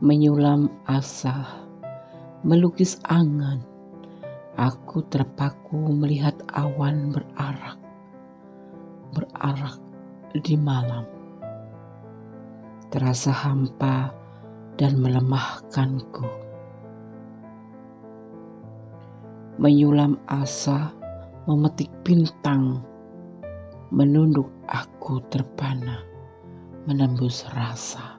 Menyulam asa, melukis angan, aku terpaku melihat awan berarak di malam. Terasa hampa dan melemahkanku. Menyulam asa, memetik bintang, menunduk aku terpana, menembus rasa.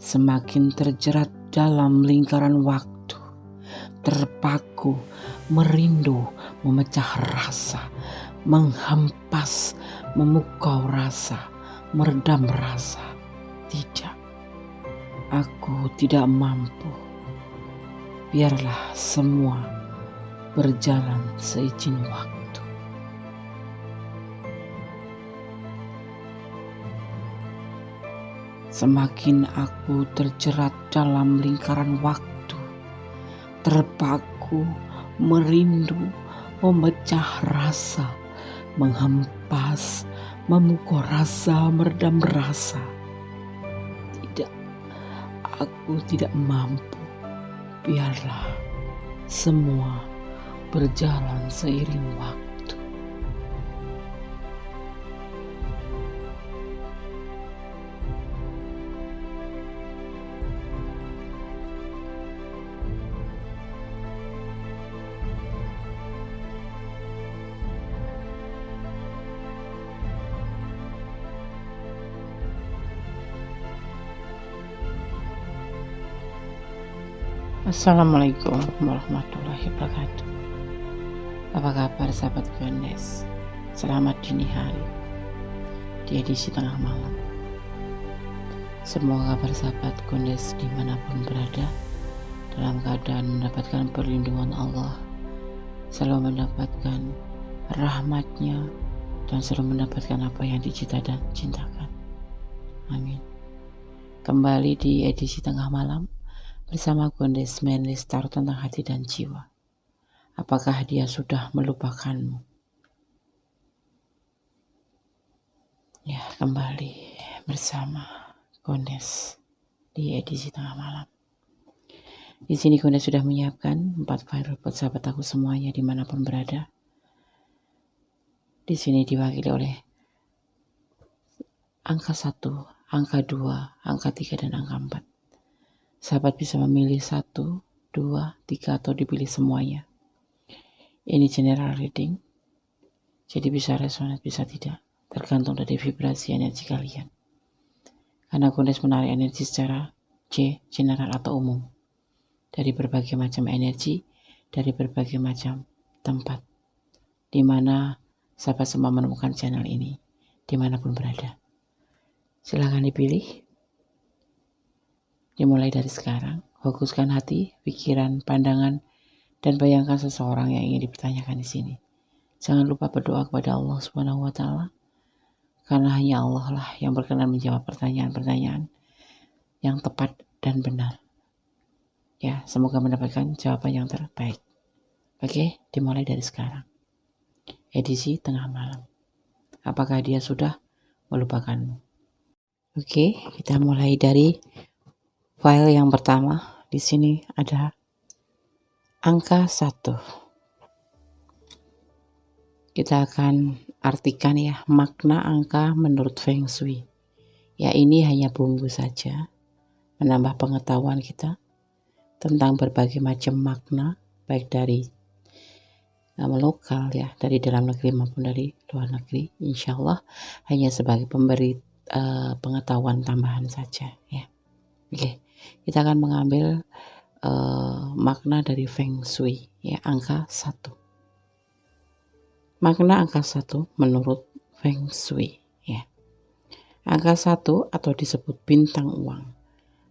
Semakin terjerat dalam lingkaran waktu, terpaku, merindu, memecah rasa, menghempas, memukau rasa, meredam rasa. Tidak, aku tidak mampu. Biarlah semua berjalan seizin waktu. Semakin aku terjerat dalam lingkaran waktu, terpaku, merindu, memecah rasa, menghempas, memukau rasa, meredam rasa. Tidak, aku tidak mampu. Biarlah semua berjalan seiring waktu. Assalamualaikum warahmatullahi wabarakatuh. Apa kabar sahabat Gondes? Selamat dini hari di edisi tengah malam. Semoga kabar sahabat Gondes dimanapun berada dalam keadaan mendapatkan perlindungan Allah, selalu mendapatkan rahmatnya, dan selalu mendapatkan apa yang dicita dan cintakan. Amin. Kembali di edisi tengah malam bersama Gondes Menlistar tentang hati dan jiwa. Apakah dia sudah melupakanmu? Ya, kembali bersama Gondes di edisi tengah malam. Di sini Gondes sudah menyiapkan 4 file buat sahabat aku semuanya dimanapun berada. Di sini diwakili oleh angka 1, angka 2, angka 3, dan angka 4. Sahabat bisa memilih 1, 2, 3 atau dipilih semuanya. Ini general reading, jadi bisa resonate, bisa tidak, tergantung dari vibrasi energi kalian. Karena Gondes menarik energi secara general atau umum, dari berbagai macam energi, dari berbagai macam tempat, di mana sahabat semua menemukan channel ini, dimanapun berada. Silahkan dipilih. Dimulai dari sekarang, fokuskan hati, pikiran, pandangan, dan bayangkan seseorang yang ingin dipertanyakan di sini. Jangan lupa berdoa kepada Allah Subhanahu wa Ta'ala, karena hanya Allah lah yang berkenan menjawab pertanyaan-pertanyaan yang tepat dan benar. Ya, semoga mendapatkan jawaban yang terbaik. Oke, dimulai dari sekarang. Edisi tengah malam. Apakah dia sudah melupakanmu? Oke, kita mulai dari file yang pertama. Di sini ada angka 1. Kita akan artikan ya makna angka menurut Feng Shui. Ya, ini hanya bumbu saja, menambah pengetahuan kita tentang berbagai macam makna, baik dari lokal ya, dari dalam negeri maupun dari luar negeri. Insya Allah hanya sebagai pemberi pengetahuan tambahan saja ya. Oke, kita akan mengambil makna dari Feng Shui ya, angka 1. Makna angka 1 menurut Feng Shui ya. Angka 1 atau disebut bintang uang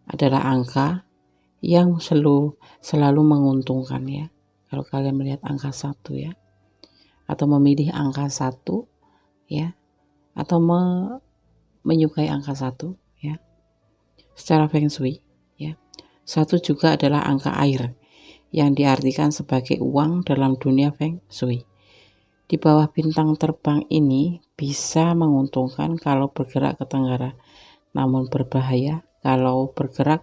adalah angka yang selalu menguntungkan ya. Kalau kalian melihat angka 1 ya, atau memilih angka 1 ya, atau menyukai angka 1 ya, secara Feng Shui ya. 1 juga adalah angka air yang diartikan sebagai uang dalam dunia Feng Shui. di bawah bintang terbang ini bisa menguntungkan kalau bergerak ke tenggara, namun berbahaya kalau bergerak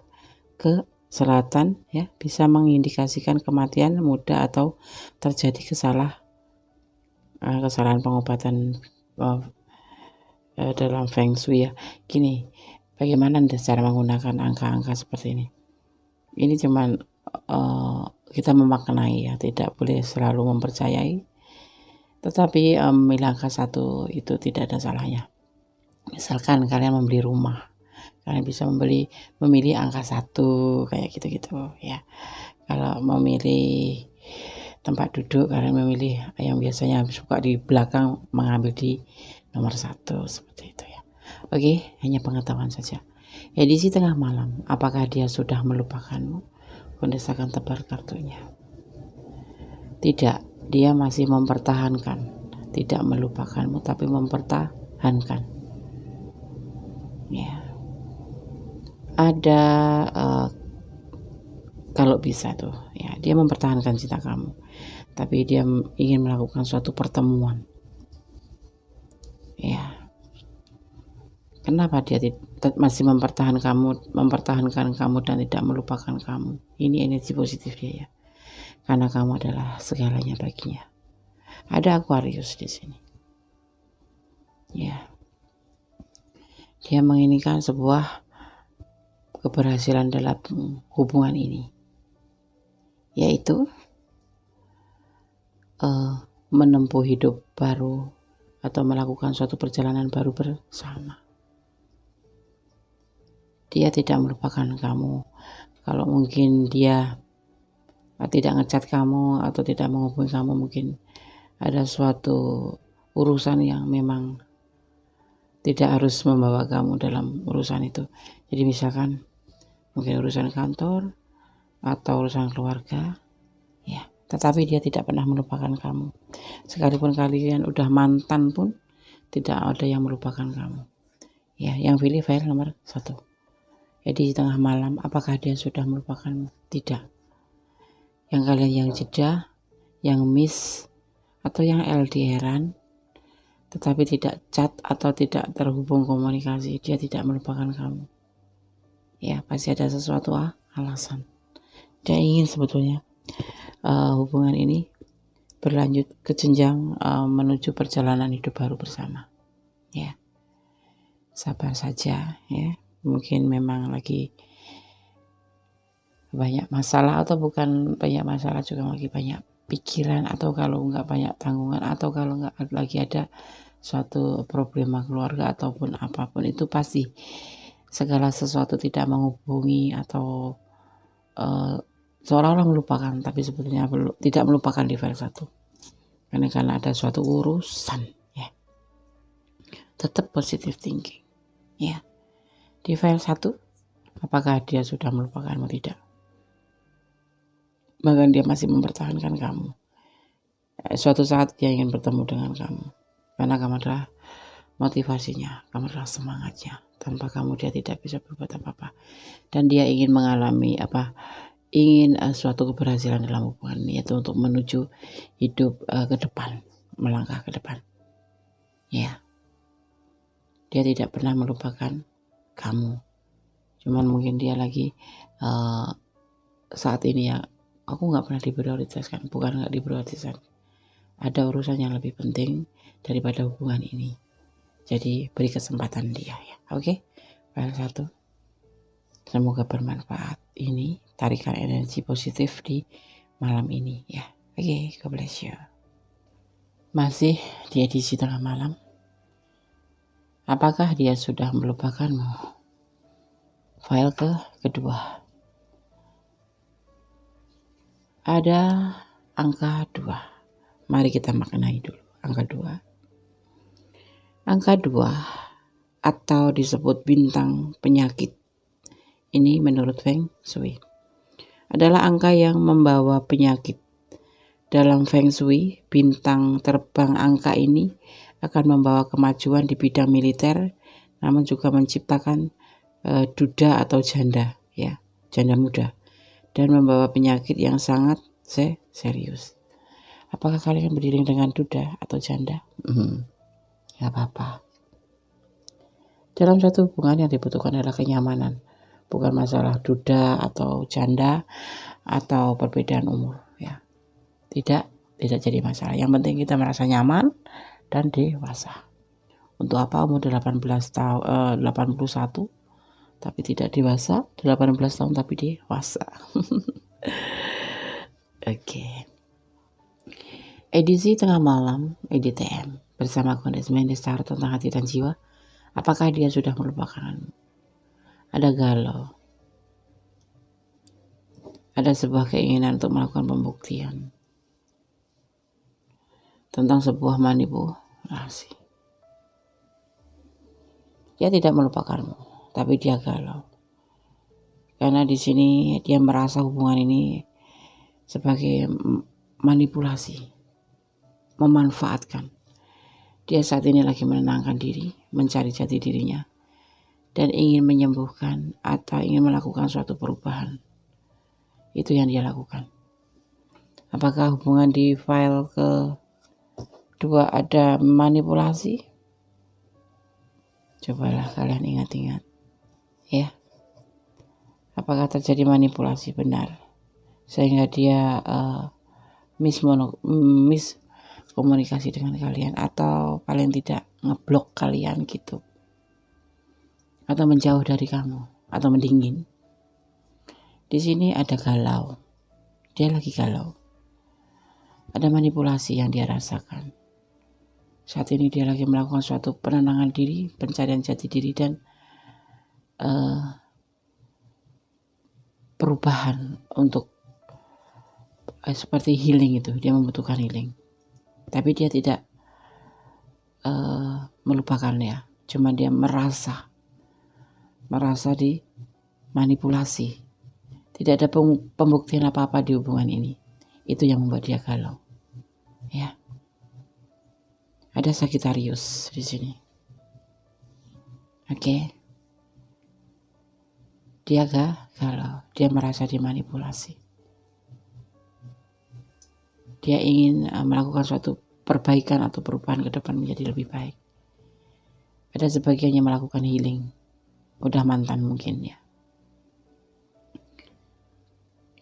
ke selatan, ya, bisa mengindikasikan kematian muda atau terjadi kesalahan pengobatan dalam Feng Shui ya. Gini, bagaimana cara menggunakan angka-angka seperti ini? Ini cuman kita memaknai ya, tidak boleh selalu mempercayai. Tetapi memilih angka 1 itu tidak ada salahnya. Misalkan kalian membeli rumah, kalian bisa memilih angka 1 kayak gitu-gitu ya. Kalau memilih tempat duduk, kalian memilih yang biasanya suka di belakang, mengambil di nomor 1 seperti itu ya. Oke, hanya pengetahuan saja. Edisi tengah malam, apakah dia sudah melupakanmu? Kondisi akan tebar kartunya. Tidak, dia masih mempertahankan. Tidak melupakanmu, tapi mempertahankan. Ya. Ada kalau bisa tuh, ya, dia mempertahankan cinta kamu, tapi dia ingin melakukan suatu pertemuan. Ya. Kenapa dia masih mempertahankan kamu dan tidak melupakan kamu? Ini energi positif dia ya. Karena kamu adalah segalanya baginya. Ada Aquarius di sini. Ya. Dia menginginkan sebuah keberhasilan dalam hubungan ini, yaitu menempuh hidup baru atau melakukan suatu perjalanan baru bersama. Dia tidak melupakan kamu. Kalau mungkin dia tidak ngechat kamu atau tidak menghubungi kamu, mungkin ada suatu urusan yang memang tidak harus membawa kamu dalam urusan itu. Jadi misalkan mungkin urusan kantor atau urusan keluarga, ya. Tetapi dia tidak pernah melupakan kamu. Sekalipun kalian udah mantan pun tidak ada yang melupakan kamu. Ya, yang pilih file nomor 1. Jadi di tengah malam, apakah dia sudah melupakanmu? Tidak. Yang kalian yang jeda, yang miss, atau yang LDRan, tetapi tidak chat atau tidak terhubung komunikasi, dia tidak melupakan kamu. Ya, pasti ada sesuatu alasan. Dia ingin sebetulnya hubungan ini berlanjut ke jenjang menuju perjalanan hidup baru bersama. Ya, sabar saja ya. Mungkin memang lagi banyak masalah, atau bukan banyak masalah juga, lagi banyak pikiran, atau kalau enggak banyak tanggungan, atau kalau enggak lagi ada suatu problema keluarga ataupun apapun itu, pasti segala sesuatu tidak menghubungi atau seolah-olah melupakan, tapi sebetulnya tidak melupakan di file 1. Karena ada suatu urusan ya. Tetap positive thinking ya. Di file 1, apakah dia sudah melupakanmu? Tidak. Bahkan dia masih mempertahankan kamu. Suatu saat dia ingin bertemu dengan kamu. Karena kamu adalah motivasinya, kamu adalah semangatnya. Tanpa kamu dia tidak bisa berbuat apa-apa. Dan dia ingin mengalami suatu keberhasilan dalam hubungan ini, yaitu untuk menuju hidup ke depan, melangkah ke depan. Ya. Dia tidak pernah melupakan kamu. Cuman mungkin dia lagi saat ini ya, aku nggak pernah diprioritaskan. Bukan nggak diprioritaskan, ada urusan yang lebih penting daripada hubungan ini. Jadi beri kesempatan dia ya. Oke, file 1. Semoga bermanfaat ini tarikan energi positif di malam ini ya. Oke, God bless you. Masih di edisi tengah malam. Apakah dia sudah melupakanmu? File kedua. Ada angka 2. Mari kita maknai dulu angka 2. Angka 2 atau disebut bintang penyakit. Ini menurut Feng Shui adalah angka yang membawa penyakit. Dalam Feng Shui, bintang terbang angka ini akan membawa kemajuan di bidang militer, namun juga menciptakan duda atau janda, ya, janda muda, dan membawa penyakit yang sangat serius. Apakah kalian berdiri dengan duda atau janda? Gak apa-apa. Dalam satu hubungan yang dibutuhkan adalah kenyamanan, bukan masalah duda atau janda atau perbedaan umur. Ya, tidak jadi masalah. Yang penting kita merasa nyaman dan dewasa. Untuk apa umur 81 tapi tidak dewasa, 18 tahun tapi dewasa. Oke. Edisi tengah malam EDTM bersama kondisi Star tentang hati dan jiwa. Apakah dia sudah melupakan? Ada galau. Ada sebuah keinginan untuk melakukan pembuktian tentang sebuah manipulasi. Dia tidak melupakanmu, tapi dia galau. Karena di sini dia merasa hubungan ini sebagai manipulasi, memanfaatkan. Dia saat ini lagi menenangkan diri, mencari jati dirinya, dan ingin menyembuhkan atau ingin melakukan suatu perubahan. Itu yang dia lakukan. Apakah hubungan di file kedua ada manipulasi? Cobalah kalian ingat-ingat, ya. Apakah terjadi manipulasi benar sehingga dia miskomunikasi dengan kalian, atau paling tidak ngeblok kalian gitu, atau menjauh dari kamu, atau mendingin? Di sini ada galau, dia lagi galau, ada manipulasi yang dia rasakan. Saat ini dia lagi melakukan suatu penenangan diri, pencarian jati diri, dan perubahan untuk seperti healing itu. Dia membutuhkan healing. Tapi dia tidak melupakannya. Cuma dia merasa dimanipulasi. Tidak ada pembuktian apa-apa di hubungan ini. Itu yang membuat dia galau. Ya. Ada Sagittarius di sini. Oke. Dia galau, dia merasa dimanipulasi. Dia ingin melakukan suatu perbaikan atau perubahan ke depan menjadi lebih baik. Ada sebagian yang melakukan healing. Udah mantan mungkin ya.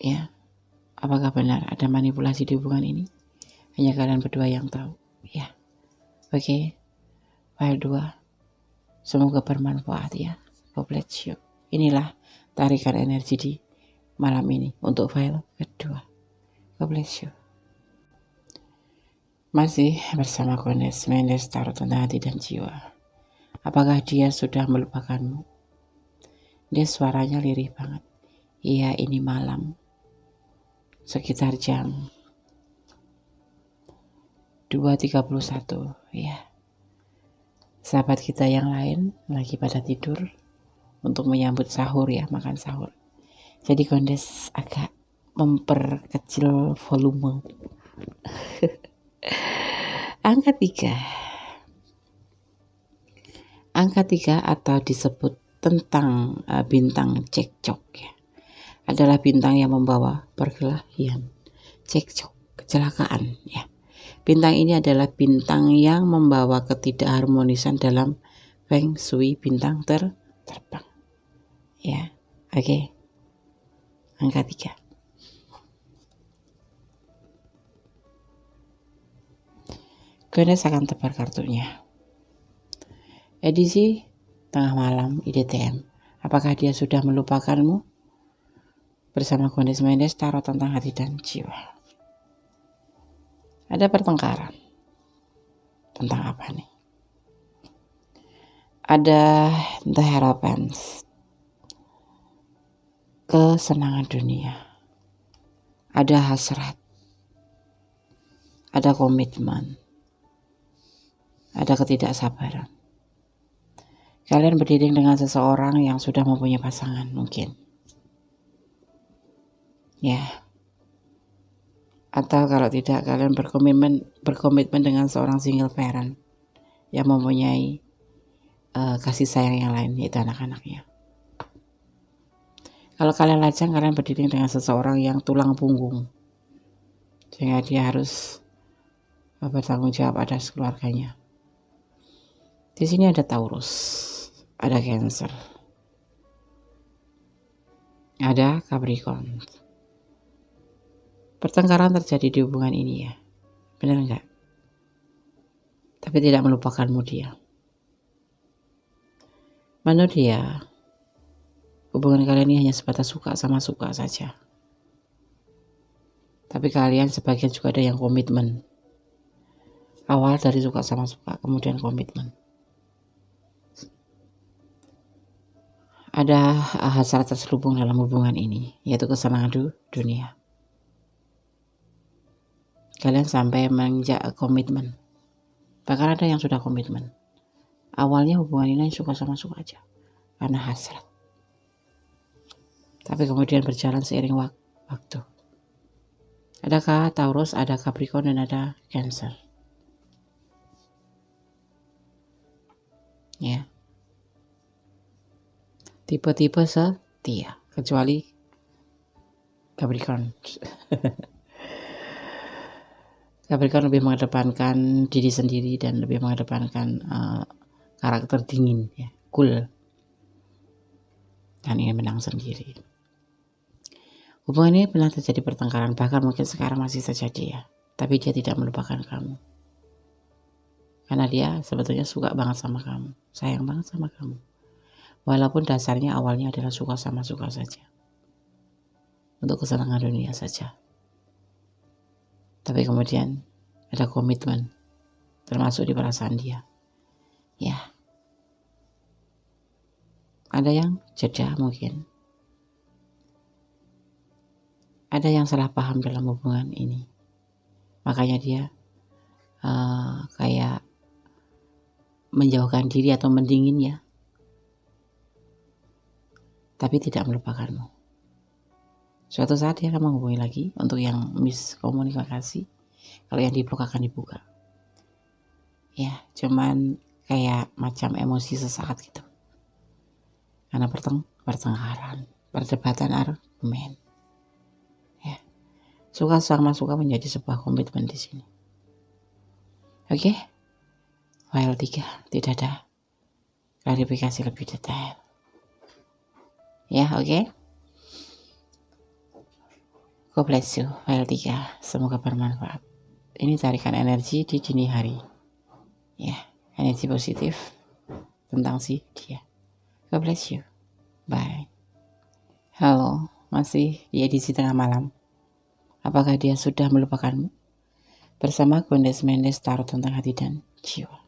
Ya. Apakah benar ada manipulasi di hubungan ini? Hanya kalian berdua yang tahu. Ya. Oke. File 2. Semoga bermanfaat ya. God bless you. Inilah tarikan energi di malam ini untuk file kedua. God bless you. Masih bersama Kones Mendes Tarot tentang hati dan jiwa. Apakah dia sudah melupakanmu? Dia suaranya lirih banget. Iya, ini malam. Sekitar jam 2.31 ya. Sahabat kita yang lain lagi pada tidur untuk menyambut sahur ya, makan sahur. Jadi Kondes agak memperkecil volume. Angka 3 atau disebut tentang bintang cekcok ya, adalah bintang yang membawa perkelahian, cekcok, kecelakaan ya. Bintang ini adalah bintang yang membawa ketidakharmonisan dalam Feng Shui bintang terbang. Ya, oke. Angka 3. Gones akan tebar kartunya. Edisi tengah malam IDTM. Apakah dia sudah melupakanmu? Bersama Gones Mendes Tarot tentang hati dan jiwa. Ada pertengkaran. Tentang apa nih? Ada the harapan, kesenangan dunia. Ada hasrat. Ada komitmen. Ada ketidaksabaran. Kalian berdiri dengan seseorang yang sudah mempunyai pasangan mungkin. Ya. Atau kalau tidak, kalian berkomitmen dengan seorang single parent yang mempunyai kasih sayang yang lain, yaitu anak-anaknya. Kalau kalian lajang, kalian berdiri dengan seseorang yang tulang punggung, sehingga dia harus bertanggung jawab atas keluarganya. Di sini ada Taurus, ada Cancer, ada Capricorn. Pertengkaran terjadi di hubungan ini ya, benar enggak? Tapi tidak melupakanmu dia. Menurut dia, hubungan kalian ini hanya sebatas suka sama suka saja. Tapi kalian sebagian juga ada yang komitmen. Awal dari suka sama suka, kemudian komitmen. Ada hasrat terselubung dalam hubungan ini, yaitu kesenangan dunia. Kalian sampai menginjak komitmen. Bahkan ada yang sudah komitmen. Awalnya hubungan ini suka sama suka aja, karena hasrat. Tapi kemudian berjalan seiring waktu. Adakah Taurus, ada Capricorn, dan ada Cancer. Ya. Tipe-tipe setia, kecuali Capricorn. Capricorn lebih mengedepankan diri sendiri dan lebih mengedepankan karakter dingin, ya, cool, dan ingin menang sendiri. Hubungan ini pernah terjadi pertengkaran, bahkan mungkin sekarang masih terjadi ya, tapi dia tidak melupakan kamu. Karena dia sebetulnya suka banget sama kamu, sayang banget sama kamu. Walaupun dasarnya awalnya adalah suka sama suka saja, untuk kesenangan dunia saja. Tapi kemudian ada komitmen, termasuk di perasaan dia. Ya, ada yang jeda mungkin. Ada yang salah paham dalam hubungan ini. Makanya dia kayak menjauhkan diri atau mendingin ya. Tapi tidak melupakanmu. Suatu saat dia akan menghubungi lagi untuk yang miskomunikasi. Kalau yang diblok akan dibuka. Ya, cuman kayak macam emosi sesaat gitu. Karena pertengkaran, perdebatan argumen. Ya. Suka sama suka menjadi sebuah komitmen di sini. Oke. File 3 tidak ada klarifikasi lebih detail. Ya, oke. God bless you. File 3. Semoga bermanfaat. Ini tarikan energi di dini hari. Ya, energi positif tentang si dia. God bless you. Bye. Halo, masih di edisi tengah malam. Apakah dia sudah melupakanmu? Bersama Gondes Mendes Tarot tentang hati dan jiwa.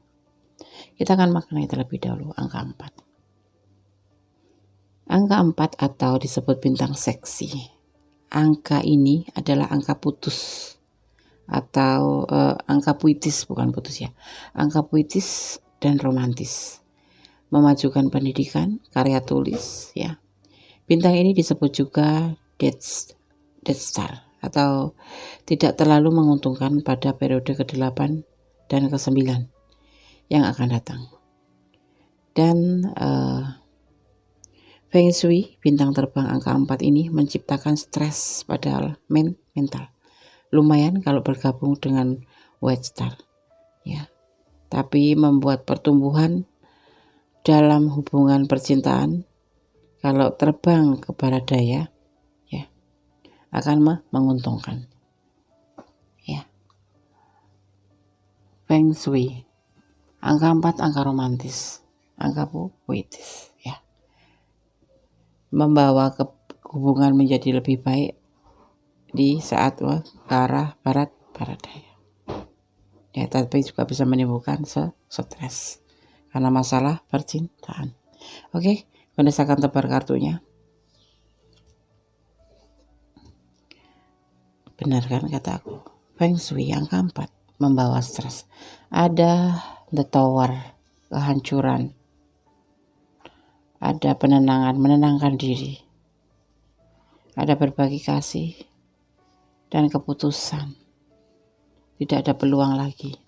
Kita akan maknai terlebih dahulu angka 4. Angka 4 atau disebut bintang seksi. Angka ini adalah angka putus atau angka puitis, bukan putus ya. Angka puitis dan romantis. Memajukan pendidikan, karya tulis ya. Bintang ini disebut juga dead star atau tidak terlalu menguntungkan pada periode ke-8 dan ke-9 yang akan datang. Dan Feng Shui, bintang terbang angka 4 ini menciptakan stres pada mental. Lumayan kalau bergabung dengan White Star. Ya. Tapi membuat pertumbuhan dalam hubungan percintaan kalau terbang ke barat daya ya akan menguntungkan. Ya. Feng Shui. Angka 4 angka romantis, angka puitis ya. Membawa hubungan menjadi lebih baik di saat ke arah barat daya. Ya, tapi juga bisa menimbulkan stres karena masalah percintaan. Oke, Gondes akan tebar kartunya. Benar kan kataku? Feng Shui angka 4 membawa stres. Ada the tower, kehancuran. Ada penenangan, menenangkan diri. Ada berbagi kasih dan keputusan. Tidak ada peluang lagi.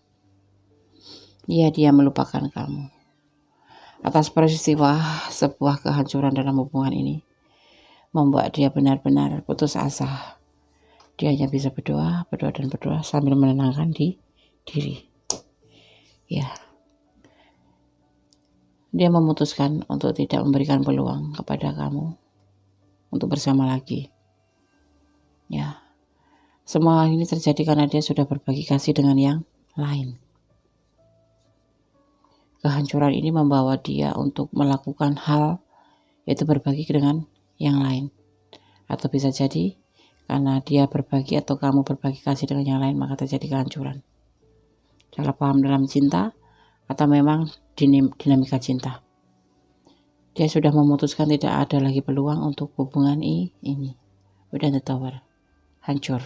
Iya, dia melupakan kamu. Atas peristiwa sebuah kehancuran dalam hubungan ini membuat dia benar-benar putus asa. Dia hanya bisa berdoa sambil menenangkan diri. Ya, dia memutuskan untuk tidak memberikan peluang kepada kamu untuk bersama lagi. Ya, semua ini terjadi karena dia sudah berbagi kasih dengan yang lain. Kehancuran ini membawa dia untuk melakukan hal, yaitu berbagi dengan yang lain. Atau bisa jadi karena dia berbagi atau kamu berbagi kasih dengan yang lain, maka terjadi kehancuran. Salah paham dalam cinta atau memang dinamika cinta. Dia sudah memutuskan tidak ada lagi peluang untuk hubungan ini. Udah the tower. Hancur.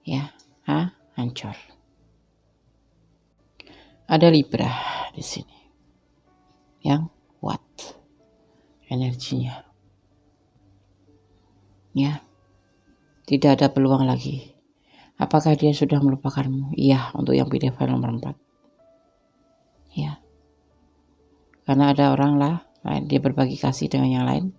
Ya, hancur. Ada Libra di sini. Yang kuat energinya. Ya. Tidak ada peluang lagi. Apakah dia sudah melupakanmu? Iya, untuk yang pilih file nomor 4. Ya. Karena ada orang lain, dia berbagi kasih dengan yang lain.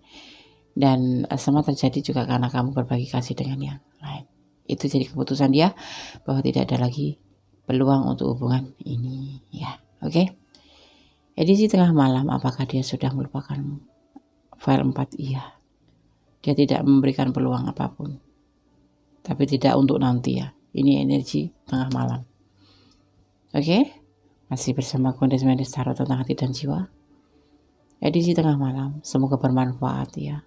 Dan sama terjadi juga karena kamu berbagi kasih dengan yang lain. Itu jadi keputusan dia bahwa tidak ada lagi peluang untuk hubungan ini. Ya, oke. Edisi tengah malam, apakah dia sudah melupakanmu? File 4, iya. Dia tidak memberikan peluang apapun. Tapi tidak untuk nanti ya. Ini energi tengah malam. Oke. Masih bersama Kondis Medis Tarot tentang hati dan jiwa. Edisi tengah malam. Semoga bermanfaat ya.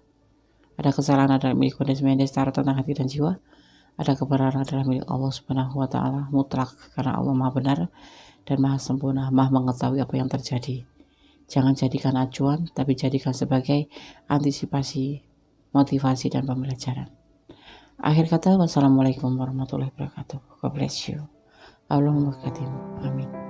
Ada kesalahan adalah milik Kondis Medis Tarot tentang hati dan jiwa. Ada kebenaran adalah milik Allah Subhanahu wa taala, mutlak, karena Allah Maha benar dan Maha sempurna, Maha mengetahui apa yang terjadi. Jangan jadikan acuan, tapi jadikan sebagai antisipasi, motivasi dan pembelajaran. Akhir kata, wassalamualaikum warahmatullahi wabarakatuh. God bless you. Allahumma khatim. Amin.